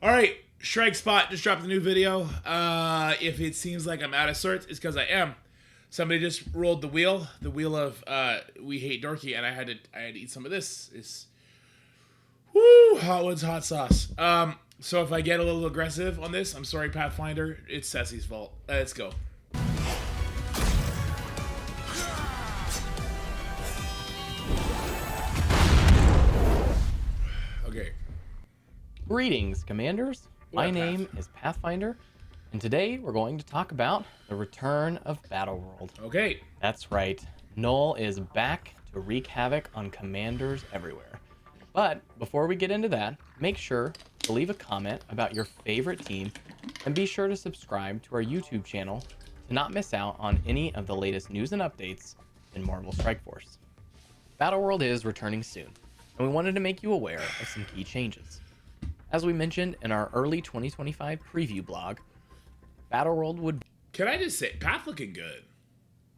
All right, Shrike Spot just dropped a new video. If it seems like I'm out of sorts, it's because I am. Somebody just rolled the wheel of We Hate Dorky, and I had to eat some of this. It's woo, hot ones, hot sauce. So if I get a little aggressive on this, I'm sorry, Pathfinder. It's Ceci's fault. Let's go. Okay. Greetings, Commanders. My name is Pathfinder, and today we're going to talk about the return of Battleworld. Okay. That's right. Knull is back to wreak havoc on Commanders everywhere. But before we get into that, make sure to leave a comment about your favorite team, and be sure to subscribe to our YouTube channel to not miss out on any of the latest news and updates in Marvel Strike Force. Battleworld is returning soon, and we wanted to make you aware of some key changes. As we mentioned in our early 2025 preview blog, Battleworld would... Can I just say, Path looking good.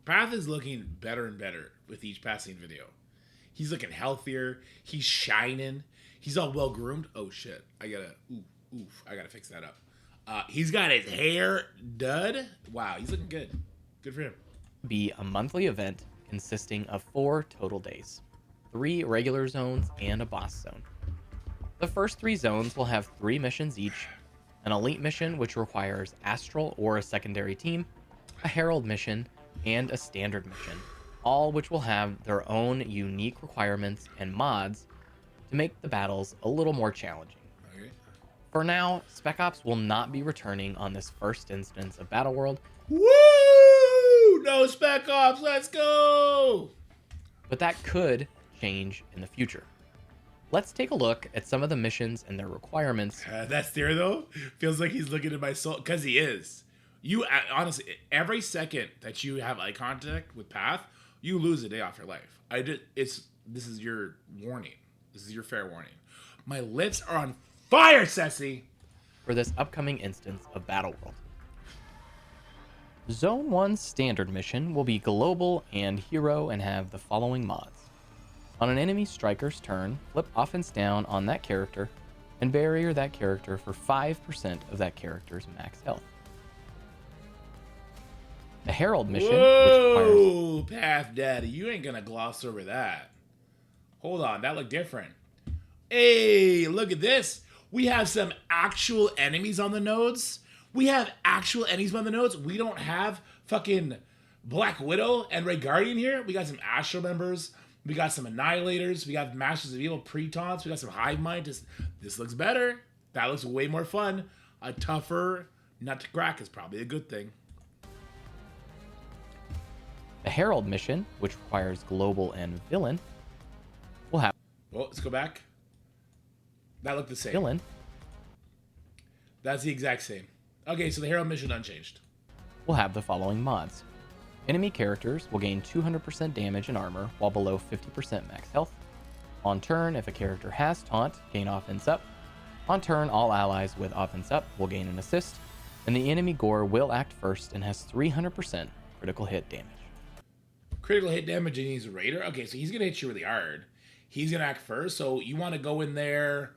Path is looking better and better with each passing video. He's looking healthier. He's shining. He's all well groomed. Oh shit! I gotta fix that up. He's got his hair done. Wow, he's looking good. Good for him. Be a monthly event consisting of 4 total days, 3 regular zones and a boss zone. The first 3 zones will have 3 missions each: an elite mission which requires Astral or a secondary team, a herald mission, and a standard mission, all which will have their own unique requirements and mods to make the battles a little more challenging. Okay. For now, Spec Ops will not be returning on this first instance of Battleworld. Woo! No Spec Ops, let's go! But that could change in the future. Let's take a look at some of the missions and their requirements. That stare though feels like he's looking at my soul, because he is. You honestly, every second that you have eye contact with Path, you lose a day off your life. This is your warning. This is your fair warning. My lips are on fire, Ceci. For this upcoming instance of Battleworld. Zone 1's standard mission will be global and hero and have the following mods. On an enemy striker's turn, flip offense down on that character and barrier that character for 5% of that character's max health. The herald mission, Whoa, which requires... Path Daddy, you ain't gonna gloss over that. Hold on, that looked different. Hey, look at this. We have some actual enemies on the nodes. We have actual enemies on the nodes. We don't have fucking Black Widow and Red Guardian here. We got some Astral members. We got some Annihilators. We got Masters of Evil Pre-Taunts. We got some Hive Mind. This looks better. That looks way more fun. A tougher nut to crack is probably a good thing. The herald mission, which requires global and villain, will have... Well, let's go back. That looked the same. Villain. That's the exact same. Okay, so the herald mission unchanged. Will have the following mods. Enemy characters will gain 200% damage and armor while below 50% max health. On turn, if a character has taunt, gain offense up. On turn, all allies with offense up will gain an assist, and the enemy gore will act first and has 300% critical hit damage. Critical hit damage and he's a raider? Okay, so he's going to hit you really hard. He's going to act first, so you want to go in there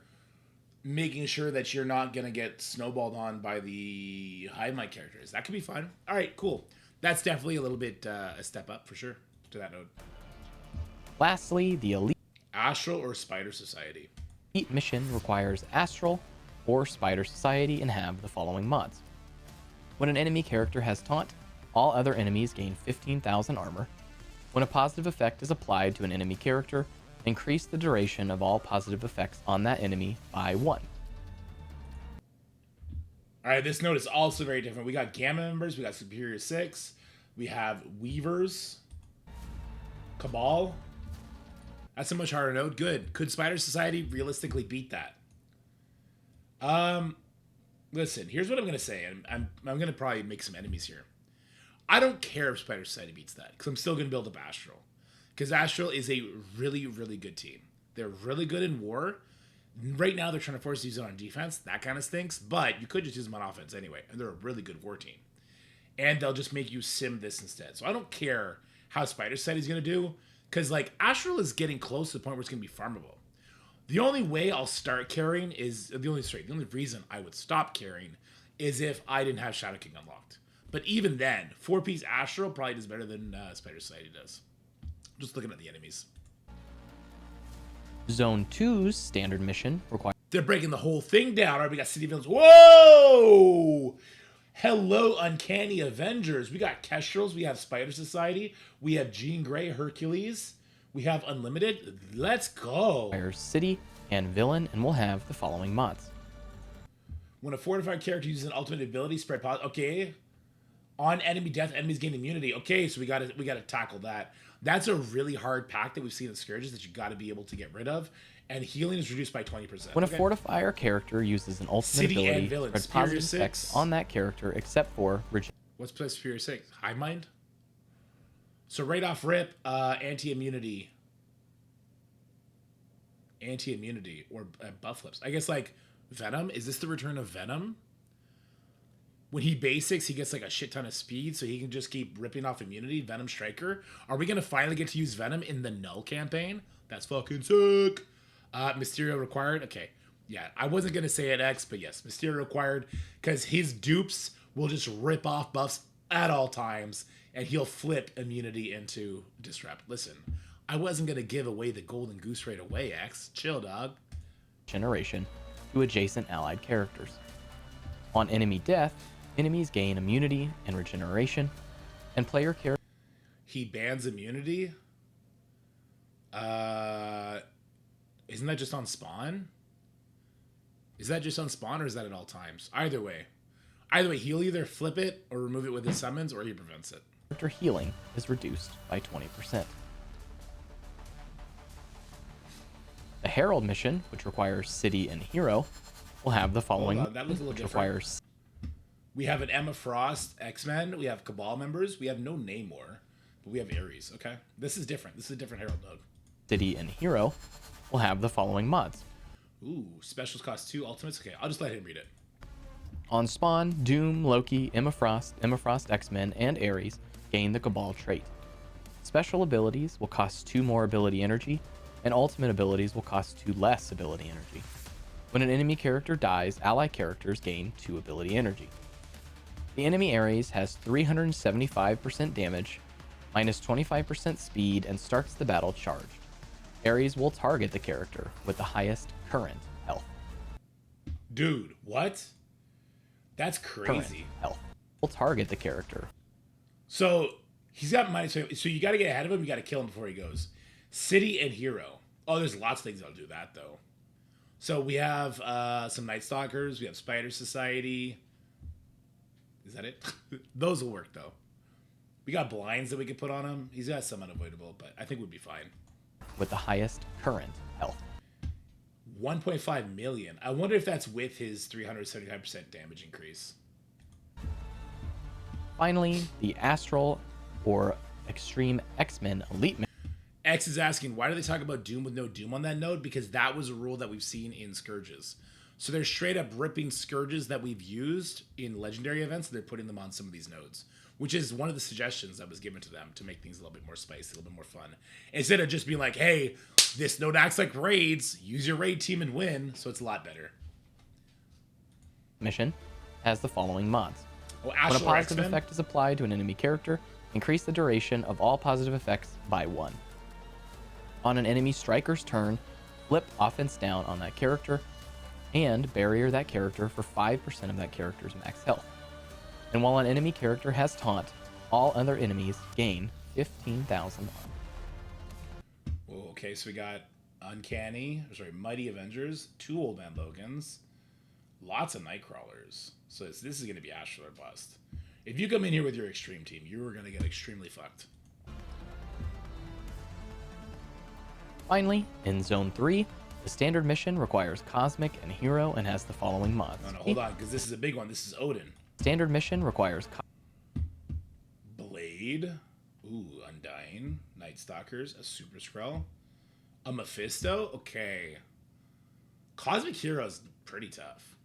making sure that you're not going to get snowballed on by the Hive Mind characters. That could be fun. All right, cool. That's definitely a little bit a step up for sure to that node. Lastly, the elite Astral or Spider Society. Elite mission requires Astral or Spider Society and have the following mods. When an enemy character has taunt, all other enemies gain 15,000 armor. When a positive effect is applied to an enemy character, increase the duration of all positive effects on that enemy by 1. All right, this node is also very different. We got Gamma members, we got Superior 6, we have Weavers, Cabal. That's a much harder node. Good. Could Spider Society realistically beat that? Listen, here's what I'm going to say. I'm going to probably make some enemies here. I don't care if Spider Society beats that, because I'm still going to build up Astral. Because Astral is a really, really good team. They're really good in war. Right now, they're trying to force to use it on defense. That kind of stinks. But you could just use them on offense anyway. And they're a really good war team. And they'll just make you sim this instead. So I don't care how Spider Society is going to do. Because, like, Astral is getting close to the point where it's going to be farmable. The only way I'll start carrying is the only reason I would stop carrying is if I didn't have Shadow King unlocked. But even then, 4-piece Astral probably does better than Spider Society does. Just looking at the enemies. Zone 2's standard mission requires... They're breaking the whole thing down. All right, we got City Villains. Whoa! Hello, Uncanny Avengers. We got Kestrels. We have Spider Society. We have Jean Grey, Hercules. We have Unlimited. Let's go. City and Villain, and we'll have the following mods. When a fortified character uses an ultimate ability, spread positive. Okay. On enemy death, enemies gain immunity. Okay, so we gotta tackle that. That's a really hard pack that we've seen in Scourges that you gotta be able to get rid of. And healing is reduced by 20%. When a fortifier character uses an ultimate ability, spread positive effects on that character except for what's plus Superior 6? Hive Mind? So right off rip, anti-immunity. Anti-immunity or buff flips. I guess like Venom. Is this the return of Venom? When he basics, he gets like a shit ton of speed, so he can just keep ripping off immunity. Venom Striker. Are we gonna finally get to use Venom in the Knull campaign? That's fucking sick. Mysterio required. Okay, yeah, I wasn't gonna say it X, but yes, Mysterio required because his dupes will just rip off buffs at all times, and he'll flip immunity into disrupt. Listen, I wasn't gonna give away the golden goose right away. X, chill, dog. Generation to adjacent allied characters. On enemy death, enemies gain immunity and regeneration, and player character. He bans immunity. Isn't that just on spawn? Is that just on spawn, or is that at all times? Either way, he'll either flip it or remove it with his summons, or he prevents it. Character healing is reduced by 20%. The Herald mission, which requires City and Hero, will have the following. That looks a little different. We have an Emma Frost X-Men. We have Cabal members. We have no Namor, but we have Ares. Okay, this is different. This is a different Herald node. City and Hero will have the following mods. Ooh, specials cost 2 ultimates. Okay, I'll just let him read it. On spawn, Doom, Loki, Emma Frost X-Men, and Ares gain the Cabal trait. Special abilities will cost 2 more ability energy, and ultimate abilities will cost 2 less ability energy. When an enemy character dies, ally characters gain 2 ability energy. The enemy Ares has 375% damage, minus 25% speed, and starts the battle charged. Ares will target the character with the highest current health. Dude, what? That's crazy. Current health will target the character. So he's got minus. So you got to get ahead of him. You got to kill him before he goes. City and Hero. Oh, there's lots of things that'll do that though. So we have some Night Stalkers. We have Spider Society. Is that it? Those will work though. We got blinds that we could put on him. He's got some unavoidable, but I think we'd be fine. With the highest current health. 1.5 million. I wonder if that's with his 375% damage increase. Finally, the Astral or Extreme X-Men Elite. X is asking, why do they talk about Doom with no Doom on that node? Because that was a rule that we've seen in Scourges. So they're straight up ripping Scourges that we've used in Legendary events, and they're putting them on some of these nodes, which is one of the suggestions that was given to them to make things a little bit more spicy, a little bit more fun. Instead of just being like, hey, this node acts like raids, use your raid team and win, so it's a lot better. Mission has the following mods. Oh, when a positive effect is applied to an enemy character, increase the duration of all positive effects by 1. On an enemy striker's turn, flip offense down on that character, and barrier that character for 5% of that character's max health. And while an enemy character has taunt, all other enemies gain 15,000 armor. Okay, so we got Mighty Avengers, 2 Old Man Logans, lots of Nightcrawlers. So this is going to be Astral or bust. If you come in here with your extreme team, you are going to get extremely fucked. Finally, in Zone 3, the standard mission requires Cosmic and Hero and has the following mods. No, hold on, because this is a big one. This is Odin. Standard mission requires Blade. Ooh, Undying. Night Stalkers. A Super Skrull. A Mephisto. Okay. Cosmic Hero's pretty tough.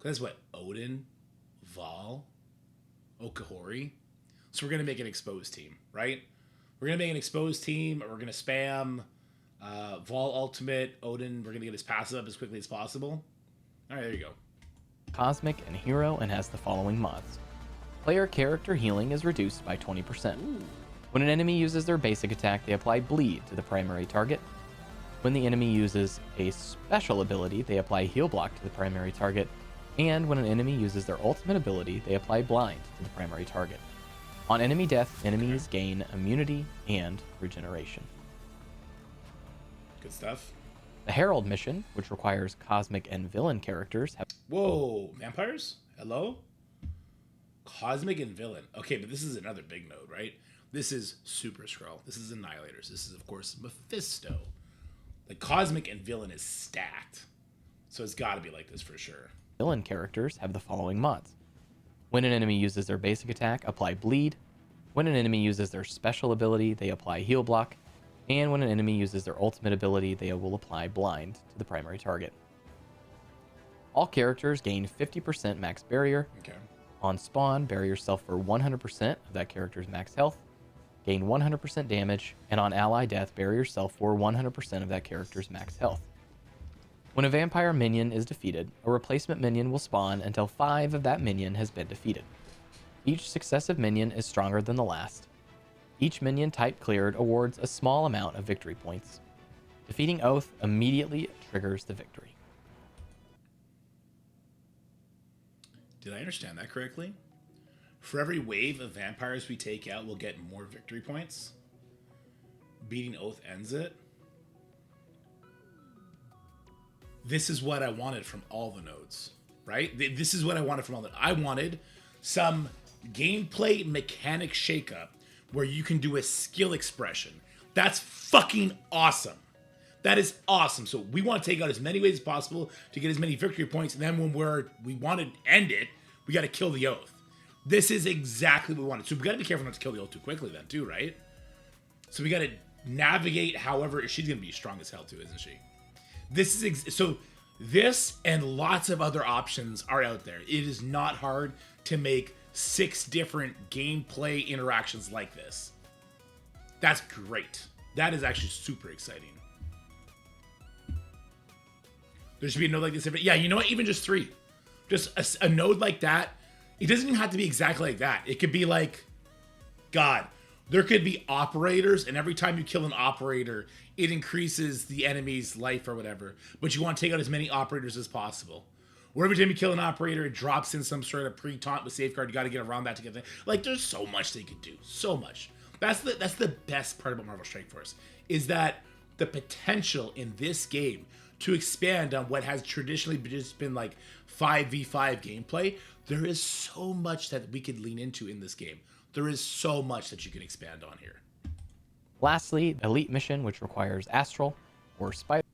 That's what? Odin, Val, Okahori. So we're going to make an exposed team, right? We're going to make an exposed team. We're going to spam Vol Ultimate, Odin, we're gonna get his passive up as quickly as possible. Alright, there you go. Cosmic and Hero and has the following mods. Player character healing is reduced by 20%. When an enemy uses their basic attack, they apply bleed to the primary target. When the enemy uses a special ability, they apply heal block to the primary target. And when an enemy uses their ultimate ability, they apply blind to the primary target. On enemy death, enemies gain immunity and regeneration. Good stuff. The Herald mission, which requires cosmic and villain characters, have... Whoa, vampires? Hello? Cosmic and villain. Okay, but this is another big node, right? This is Super Skrull. This is Annihilators. This is, of course, Mephisto. The cosmic and villain is stacked. So it's got to be like this for sure. Villain characters have the following mods. When an enemy uses their basic attack, apply bleed. When an enemy uses their special ability, they apply heal block. And when an enemy uses their ultimate ability, they will apply blind to the primary target. All characters gain 50% max barrier. Okay. On spawn, bury yourself for 100% of that character's max health. Gain 100% damage. And on ally death, bury yourself for 100% of that character's max health. When a vampire minion is defeated, a replacement minion will spawn until 5 of that minion has been defeated. Each successive minion is stronger than the last. Each minion type cleared awards a small amount of victory points. Defeating Oath immediately triggers the victory. Did I understand that correctly? For every wave of vampires we take out, we'll get more victory points. Beating Oath ends it. This is what I wanted from all the nodes, right? This is what I wanted from all the... I wanted some gameplay mechanic shakeup where you can do a skill expression. That's fucking awesome. That is awesome. So we want to take out as many ways as possible to get as many victory points, and then when we want to end it, we got to kill the Oath. This is exactly what we wanted. So we got to be careful not to kill the Oath too quickly then too, right? So we got to navigate however... She's going to be strong as hell too, isn't she? This is... So this and lots of other options are out there. It is not hard to make 6 different gameplay interactions like this. That's great. That is actually super exciting. There should be a node like this. Yeah, you know what? Even just 3. Just a node like that. It doesn't even have to be exactly like that. It could be like, God, there could be operators, and every time you kill an operator, it increases the enemy's life or whatever. But you want to take out as many operators as possible. Or every time you kill an operator, it drops in some sort of pre-taunt with safeguard. You got to get around that to get there. Like, there's so much they could do. So much. That's the best part about Marvel Strike Force, is that the potential in this game to expand on what has traditionally just been like 5v5 gameplay. There is so much that we could lean into in this game. There is so much that you can expand on here. Lastly, Elite Mission, which requires Astral or Spider.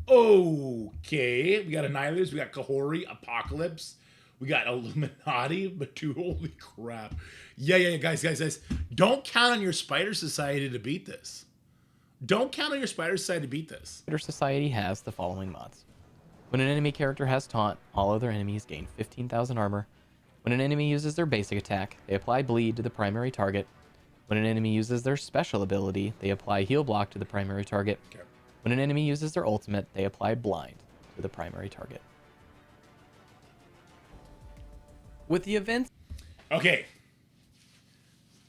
Okay, we got Annihilators, we got Kahori, Apocalypse, we got Illuminati, but dude, holy crap. Yeah, guys. Don't count on your Spider Society to beat this. Don't count on your Spider Society to beat this. Spider Society has the following mods. When an enemy character has taunt, all other enemies gain 15,000 armor. When an enemy uses their basic attack, they apply bleed to the primary target. When an enemy uses their special ability, they apply heal block to the primary target. Okay. When an enemy uses their ultimate, they apply blind to the primary target. With the events... Okay.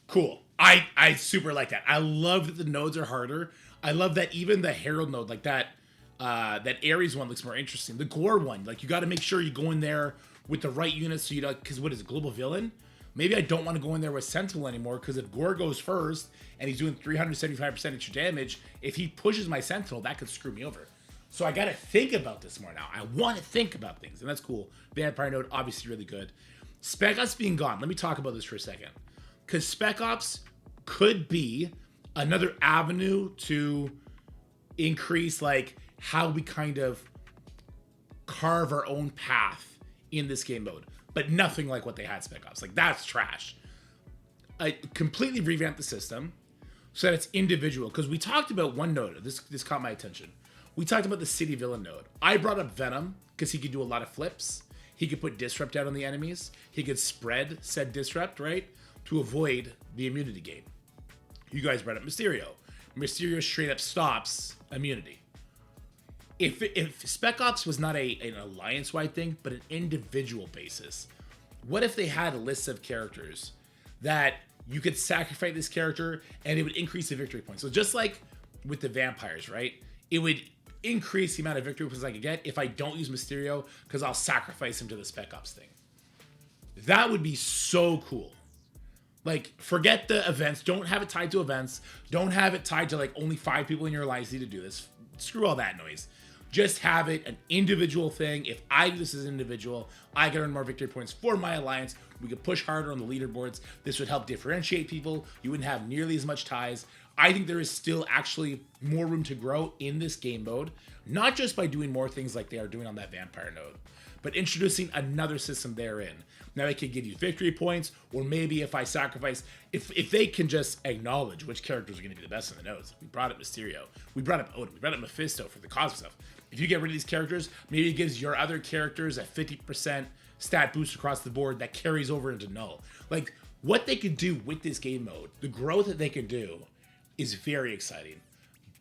Cool. I super like that. I love that the nodes are harder. I love that even the Herald node, like that Ares one looks more interesting. The Gore one, like you got to make sure you go in there with the right units so you don't, because what is it, Global Villain? Maybe I don't want to go in there with Sentinel anymore, because if Gore goes first and he's doing 375% extra damage, if he pushes my Sentinel, that could screw me over. So I got to think about this more now. I want to think about things, and that's cool. Vampire node, obviously really good. Spec Ops being gone. Let me talk about this for a second. Because Spec Ops could be another avenue to increase like how we kind of carve our own path in this game mode, but nothing like what they had Spec Ops. Like, that's trash. I completely revamped the system so that it's individual, because we talked about one node. This caught my attention. We talked about the city villain node. I brought up Venom because he could do a lot of flips. He could put disrupt out on the enemies. He could spread said disrupt, right, to avoid the immunity gain. You guys brought up Mysterio. Mysterio straight up stops immunity. If Spec Ops was not an alliance-wide thing, but an individual basis, what if they had a list of characters that you could sacrifice this character and it would increase the victory points? So just like with the vampires, right? It would increase the amount of victory points I could get if I don't use Mysterio because I'll sacrifice him to the Spec Ops thing. That would be so cool. Like, forget the events. Don't have it tied to events. Don't have it tied to, like, only 5 people in your alliance need to do this. Screw all that noise. Just have it an individual thing. If I do this as an individual, I can earn more victory points for my alliance. We could push harder on the leaderboards. This would help differentiate people. You wouldn't have nearly as much ties. I think there is still actually more room to grow in this game mode. Not just by doing more things like they are doing on that vampire node, but introducing another system therein. Now it could give you victory points, or maybe if I sacrifice, if they can just acknowledge which characters are going to be the best in the nodes. We brought up Mysterio, we brought up Odin, we brought up Mephisto for the cosmic stuff. If you get rid of these characters, maybe it gives your other characters a 50% stat boost across the board that carries over into Knull. Like, what they could do with this game mode, the growth that they could do is very exciting.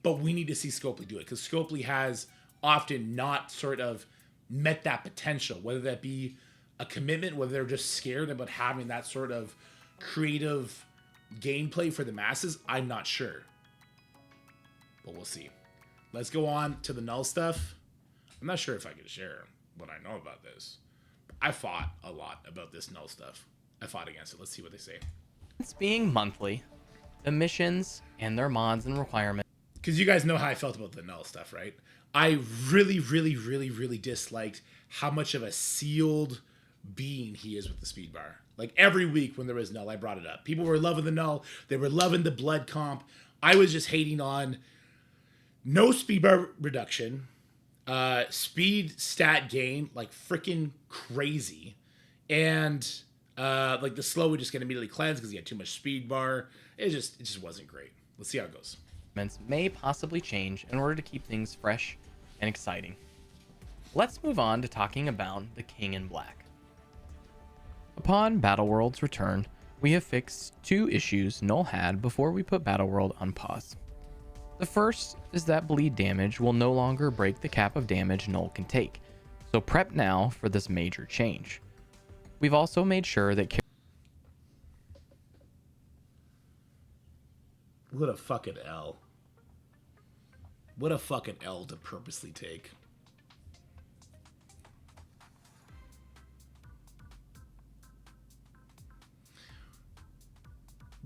But we need to see Scopely do it, because Scopely has often not sort of met that potential, whether that be a commitment, whether they're just scared about having that sort of creative gameplay for the masses. I'm not sure, but we'll see. Let's go on to the Knull stuff. I'm not sure if I can share what I know about this. I fought a lot about this Knull stuff. I fought against it. Let's see what they say. It's being monthly, the missions and their mods and requirements. Because you guys know how I felt about the Knull stuff, right? I really disliked how much of a sealed being he is with the speed bar. Like, every week when there was Knull, I brought it up. People were loving the Knull. They were loving the blood comp. I was just hating on no speed bar reduction, speed stat gain, like freaking crazy. And like the slow would just get immediately cleansed because he had too much speed bar. It just wasn't great. Let's see how it goes. May possibly change in order to keep things fresh and exciting. Let's move on to talking about the King in Black. Upon Battleworld's return, we have fixed 2 issues Knull had before we put Battleworld on pause. The first is that bleed damage will no longer break the cap of damage Knull can take, so prep now for this major change. We've also made sure that what a fucking L. What a fucking L to purposely take.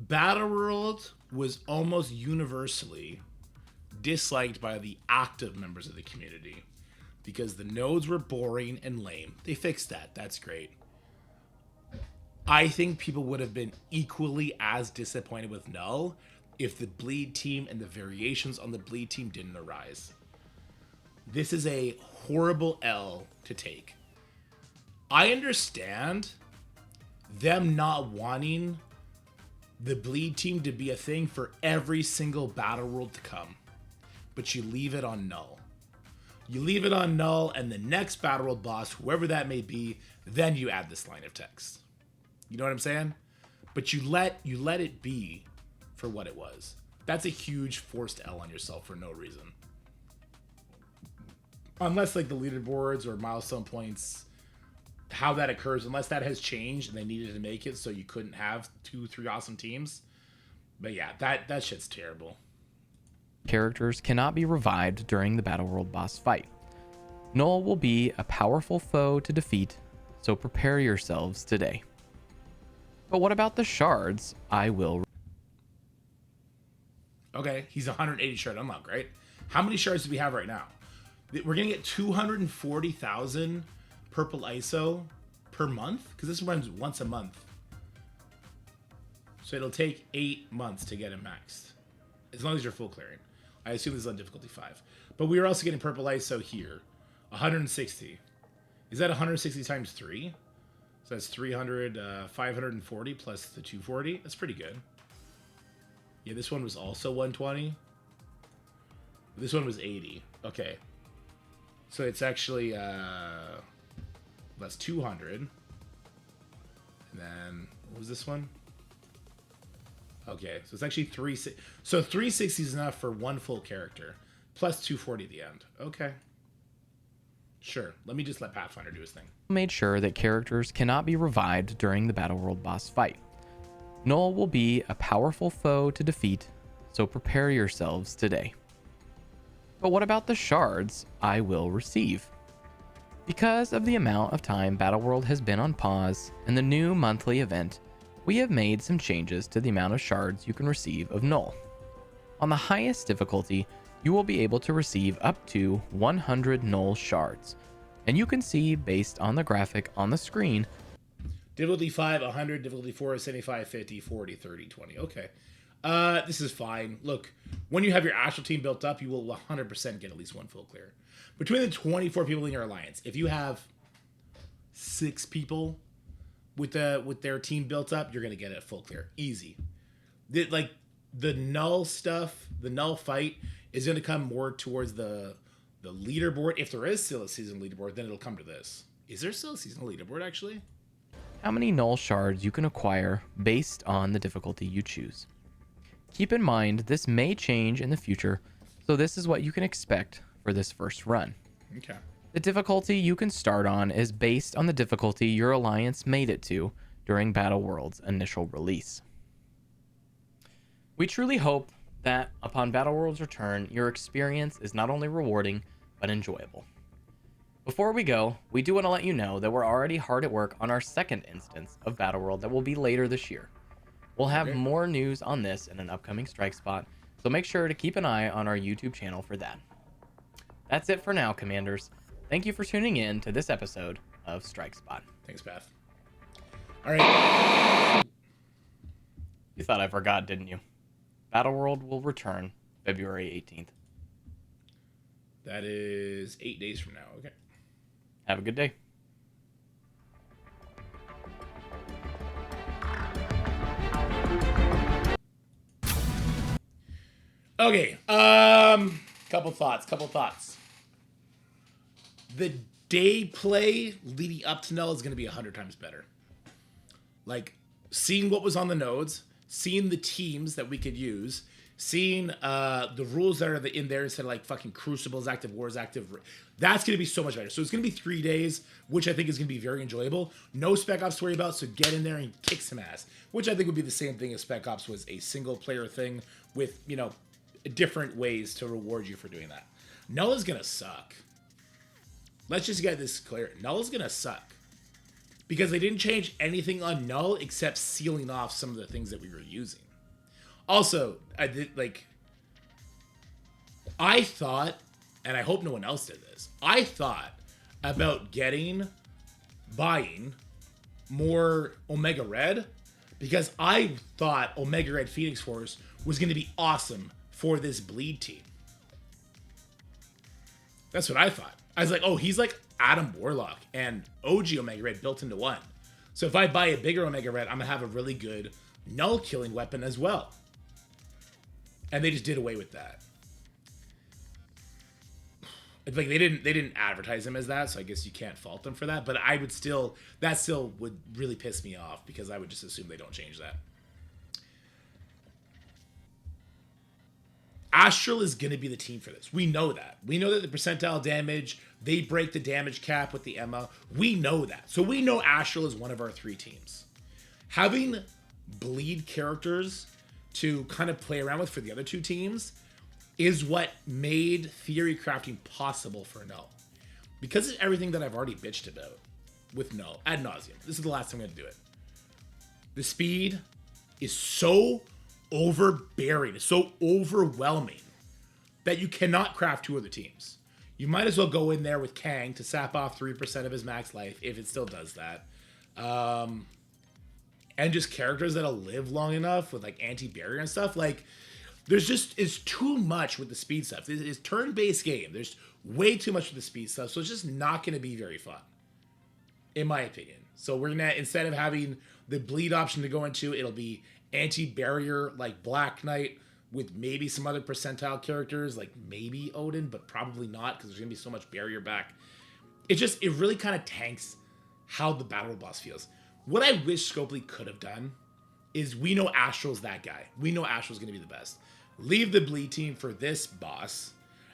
Battleworld was almost universally disliked by the active members of the community because the nodes were boring and lame. They fixed that. That's great. I think people would have been equally as disappointed with Knull if the bleed team and the variations on the bleed team didn't arise. This is a horrible L to take. I understand them not wanting the bleed team to be a thing for every single battle world to come, but you leave it on Knull. You leave it on Knull, and the next battle world boss, whoever that may be, then you add this line of text. You know what I'm saying? But you let it be for what it was. That's a huge forced L on yourself for no reason. Unless like the leaderboards or milestone points, how that occurs, unless that has changed and they needed to make it so you couldn't have 2-3 awesome teams. But yeah, that shit's terrible. characters cannot be revived during the Battleworld boss fight. Knull will be a powerful foe to defeat, so prepare yourselves today. But what about the shards? Okay, he's 180 shard unlock, right? How many shards do we have right now? We're gonna get 240,000 purple ISO per month, because this runs once a month. So it'll take 8 months to get him maxed, as long as you're full clearing. I assume this is on difficulty 5. But we are also getting purple ISO here, 160. Is that 160 times 3? So that's 300, 540 plus the 240. That's pretty good. Yeah, this one was also 120. This one was 80. Okay. So it's actually, that's 200. And then, what was this one? Okay, so it's actually so 360 is enough for one full character, plus 240 at the end. Okay. Sure. Let me just let Pathfinder do his thing. Made sure that characters cannot be revived during the Battle World boss fight. Knull will be a powerful foe to defeat, so prepare yourselves today. But what about the shards I will receive? Because of the amount of time Battleworld has been on pause and the new monthly event, we have made some changes to the amount of shards you can receive of Knull. On the highest difficulty, you will be able to receive up to 100 Knull shards, and you can see based on the graphic on the screen. Difficulty 5, 100, difficulty 4, 75, 50, 40, 30, 20. Okay. This is fine. Look, when you have your Astral team built up, you will 100% get at least one full clear. Between the 24 people in your alliance, if you have 6 people with their team built up, you're going to get a full clear. Easy. The Knull stuff, the Knull fight is going to come more towards the leaderboard. If there is still a season leaderboard, then it'll come to this. Is there still a season leaderboard, actually? How many Knull shards you can acquire based on the difficulty you choose. Keep in mind, this may change in the future, so this is what you can expect for this first run. Okay. The difficulty you can start on is based on the difficulty your alliance made it to during Battleworld's initial release. We truly hope that upon Battleworld's return, your experience is not only rewarding, but enjoyable. Before we go, we do want to let you know that we're already hard at work on our second instance of Battleworld that will be later this year. We'll have more news on this in an upcoming Strike Spot, so make sure to keep an eye on our YouTube channel for that. That's it for now, Commanders. Thank you for tuning in to this episode of Strike Spot. Thanks, Beth. All right. You thought I forgot, didn't you? Battleworld will return February 18th. That is 8 days from now. Okay. Have a good day. Okay. Couple thoughts. The day play leading up to Knull is going to be 100 times better. Like, seeing what was on the nodes, seeing the teams that we could use, seeing the rules that are in there instead of like fucking Crucibles active, Wars active. That's going to be so much better. So it's going to be 3 days, which I think is going to be very enjoyable. No Spec Ops to worry about, so get in there and kick some ass. Which I think would be the same thing as Spec Ops was a single player thing with, different ways to reward you for doing that. Knull is going to suck. Let's just get this clear. Knull is going to suck. Because they didn't change anything on Knull except sealing off some of the things that we were using. Also, I thought, and I hope no one else did this, I thought about buying more Omega Red, because I thought Omega Red Phoenix Force was going to be awesome for this bleed team. That's what I thought. I was like, oh, he's like Adam Warlock and OG Omega Red built into one. So if I buy a bigger Omega Red, I'm going to have a really good Knull killing weapon as well. And they just did away with that. Like they didn't advertise him as that, so I guess you can't fault them for that. But that still would really piss me off because I would just assume they don't change that. Astral is going to be the team for this. We know that. We know that the percentile damage, they break the damage cap with the Emma. We know that. So we know Astral is one of our 3 teams. Having bleed characters to kind of play around with for the other 2 teams is what made theory crafting possible for Knull. Because of everything that I've already bitched about with Knull ad nauseum. This is the last time I'm going to do it. The speed is so overbearing, it's so overwhelming that you cannot craft 2 other teams. You might as well go in there with Kang to sap off 3% of his max life, if it still does that. And just characters that'll live long enough with like anti-barrier and stuff. Like, it's too much with the speed stuff. It's turn-based game. There's way too much with the speed stuff, so it's just not going to be very fun, in my opinion. So we're gonna, instead of having the bleed option to go into, it'll be anti-barrier like Black Knight with maybe some other percentile characters like maybe Odin, but probably not because there's gonna be so much barrier back. It really kind of tanks how the battle boss feels. What I wish Scopely could have done is we know Astral's that guy. We know Astral's going to be the best. Leave the bleed team for this boss.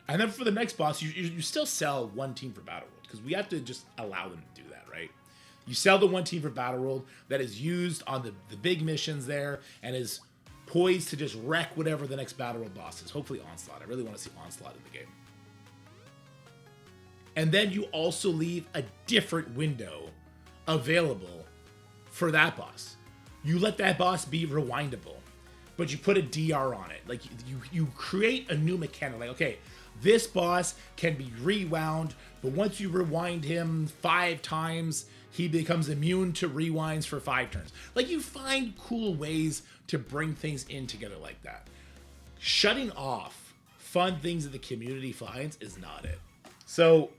And then for the next boss, you still sell one team for Battle World, because we have to just allow them to do that, right? You sell the one team for Battle World that is used on the big missions there and is poised to just wreck whatever the next Battle World boss is. Hopefully Onslaught. I really want to see Onslaught in the game. And then you also leave a different window available for that boss. You let that boss be rewindable, but you put a DR on it. Like you create a new mechanic. Like, okay, this boss can be rewound, but once you rewind him 5 times, he becomes immune to rewinds for 5 turns. Like, you find cool ways to bring things in together like that. Shutting off fun things that the community finds is not it. So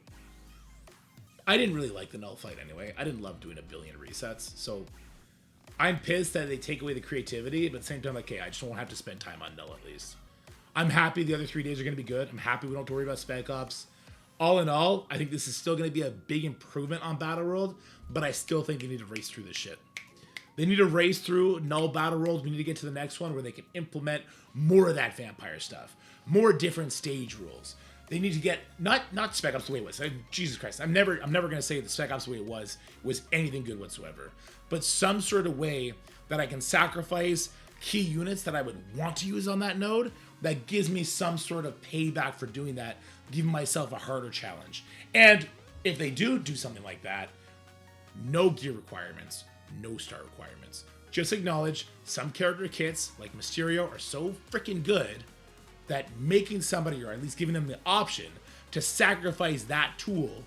I didn't really like the Knull fight anyway. I didn't love doing a billion resets. So I'm pissed that they take away the creativity, but at the same time, like, okay, I just won't have to spend time on Knull at least. I'm happy the other 3 days are going to be good. I'm happy we don't have to worry about Spec Ops. All in all, I think this is still going to be a big improvement on Battle World, but I still think they need to race through this shit. They need to race through Knull Battle World. We need to get to the next one where they can implement more of that vampire stuff, more different stage rules. They need to get not Spec Ops the way it was. Jesus Christ, I'm never going to say the Spec Ops the way it was anything good whatsoever. But some sort of way that I can sacrifice key units that I would want to use on that node that gives me some sort of payback for doing that, giving myself a harder challenge. And if they do something like that, no gear requirements, no star requirements. Just acknowledge some character kits like Mysterio are so freaking good that making somebody, or at least giving them the option to sacrifice that tool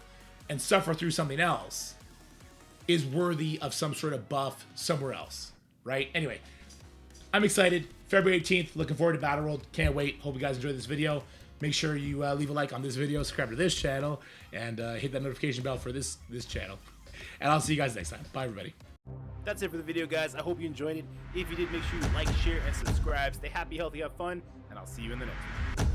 and suffer through something else, is worthy of some sort of buff somewhere else, right? Anyway, I'm excited. February 18th, looking forward to Battle World. Can't wait. Hope you guys enjoyed this video. Make sure you leave a like on this video, subscribe to this channel, and hit that notification bell for this channel. And I'll see you guys next time. Bye, everybody. That's it for the video, guys. I hope you enjoyed it. If you did, make sure you like, share, and subscribe. Stay happy, healthy, have fun, and I'll see you in the next one.